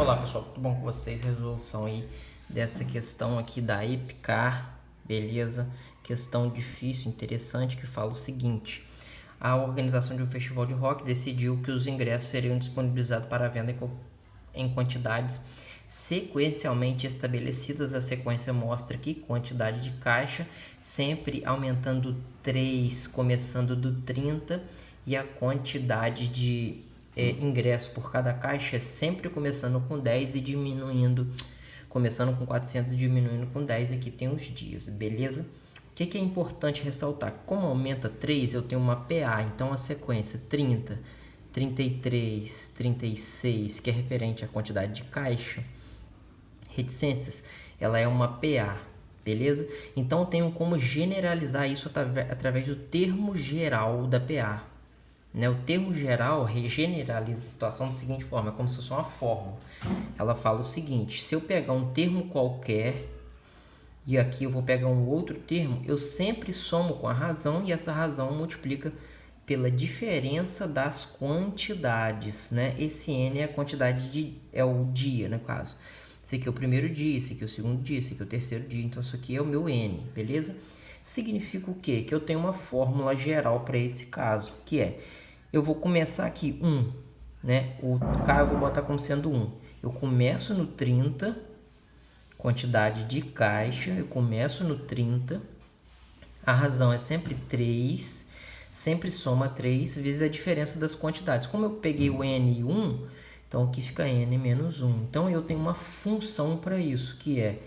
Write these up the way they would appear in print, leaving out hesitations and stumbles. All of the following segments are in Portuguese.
Olá pessoal, tudo bom com vocês? Resolução aí dessa questão aqui da EPICAR, beleza? Questão difícil, interessante, que fala o seguinte: a organização de um festival de rock decidiu que os ingressos seriam disponibilizados para venda em quantidades sequencialmente estabelecidas. A sequência mostra que quantidade de caixa sempre aumentando 3, começando do 30, e a quantidade de ingresso por cada caixa é sempre começando com 10 e diminuindo, começando com 400 e diminuindo com 10. Aqui tem os dias, beleza? O que é importante ressaltar? Como aumenta 3, eu tenho uma PA, então a sequência 30, 33, 36, que é referente à quantidade de caixa, reticências, ela é uma PA, beleza? Então eu tenho como generalizar isso através do termo geral da PA. O termo geral generaliza a situação da seguinte forma: é como se fosse uma fórmula. Ela fala o seguinte: se eu pegar um termo qualquer e aqui eu vou pegar um outro termo, eu sempre somo com a razão e essa razão multiplica pela diferença das quantidades, né? Esse N é a quantidade é o dia, no caso. Esse aqui é o primeiro dia, esse aqui é o segundo dia, esse aqui é o terceiro dia, então isso aqui é o meu N, beleza? Significa o quê? Que eu tenho uma fórmula geral para esse caso, que é, eu vou começar aqui 1, né? O K eu vou botar como sendo 1. Eu começo no 30, quantidade de caixa, eu começo no 30, a razão é sempre 3, sempre soma 3 vezes a diferença das quantidades. Como eu peguei o N e 1, então aqui fica N menos 1. Então eu tenho uma função para isso, que é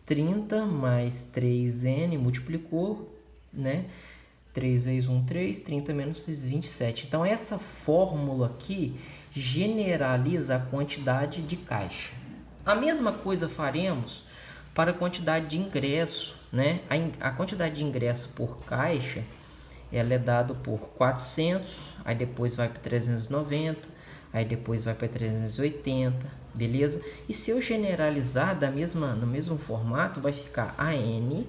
30 mais 3N, multiplicou, né? 3 vezes 1, 3, 30 menos 6, 27. Então essa fórmula aqui generaliza a quantidade de caixa. A mesma coisa faremos para a quantidade de ingresso, né? A quantidade de ingresso por caixa, ela é dada por 400, aí depois vai para 390, aí depois vai para 380, beleza? E se eu generalizar no mesmo formato, vai ficar AN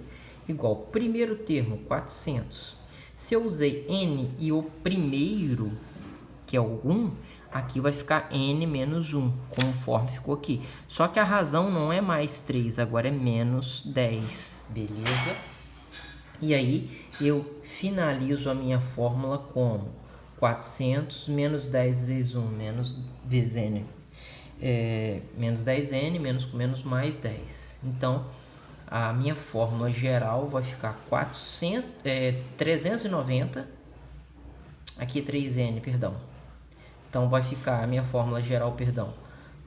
igual primeiro termo, 400. Se eu usei N e o primeiro, que é o 1, aqui vai ficar N menos 1, conforme ficou aqui. Só que a razão não é mais 3, agora é menos 10, beleza? E aí eu finalizo a minha fórmula como 400 menos 10 vezes 1, vezes N, menos 10N, menos com menos mais 10. Então, a minha fórmula geral vai ficar 390, aqui 3N, perdão. Então, vai ficar a minha fórmula geral, perdão,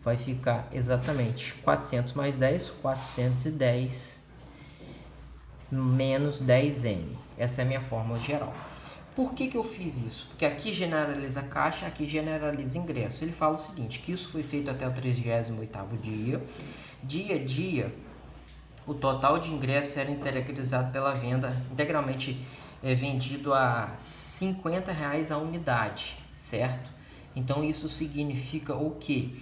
vai ficar exatamente 400 mais 10, 410 menos 10N. Essa é a minha fórmula geral. Por que eu fiz isso? Porque aqui generaliza caixa, aqui generaliza ingresso. Ele fala o seguinte, que isso foi feito até o 38º dia. Dia a dia, o total de ingresso era integralizado pela venda, integralmente vendido a R$50 a unidade, certo? Então isso significa o quê?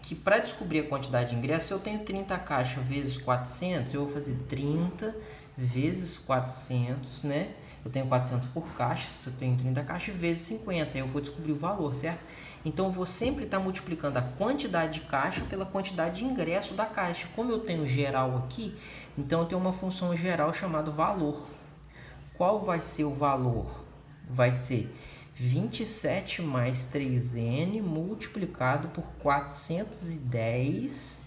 Que para descobrir a quantidade de ingressos, eu tenho 30 caixas vezes 400, eu vou fazer 30 vezes 400, né? Eu tenho 400 por caixa, se eu tenho 30 caixas, vezes 50, aí eu vou descobrir o valor, certo? Então, eu vou sempre estar multiplicando a quantidade de caixa pela quantidade de ingresso da caixa. Como eu tenho geral aqui, então eu tenho uma função geral chamada valor. Qual vai ser o valor? Vai ser 27 mais 3N multiplicado por 410,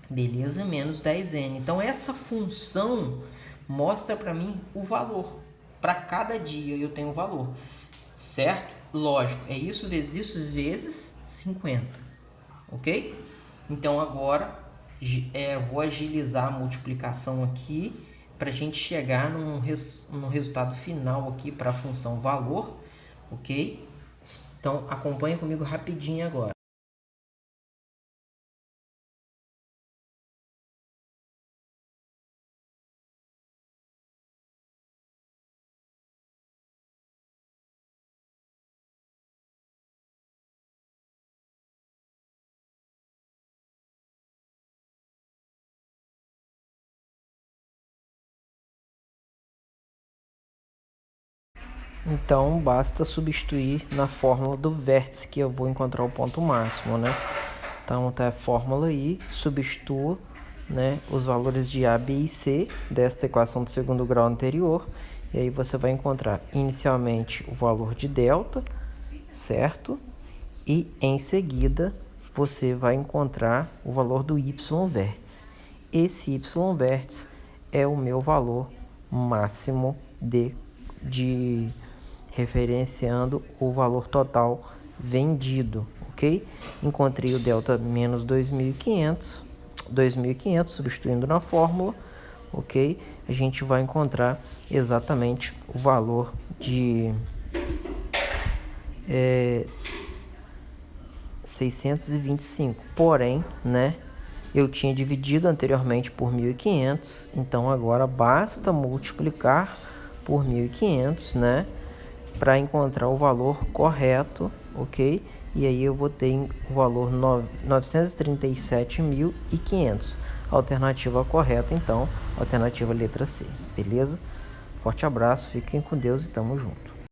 beleza? Menos 10N. Então, essa função mostra para mim o valor. Para cada dia eu tenho um valor, certo? Lógico, é isso vezes 50, ok? Então, agora vou agilizar a multiplicação aqui para a gente chegar no resultado final aqui para a função valor, ok? Então, acompanhe comigo rapidinho agora. Então, basta substituir na fórmula do vértice, que eu vou encontrar o ponto máximo, né? Então tá a fórmula aí, substitua, né, os valores de A, B e C desta equação do segundo grau anterior, e aí você vai encontrar inicialmente o valor de delta, certo? E em seguida você vai encontrar o valor do y vértice. Esse y vértice é o meu valor máximo de referenciando o valor total vendido, ok? Encontrei o delta menos 2.500, substituindo na fórmula, ok? A gente vai encontrar exatamente o valor de 625, porém, né, eu tinha dividido anteriormente por 1.500, então agora basta multiplicar por 1.500, né, para encontrar o valor correto, ok? E aí eu vou ter o valor 937.500. Alternativa correta, então, alternativa letra C, beleza? Forte abraço, fiquem com Deus e tamo junto.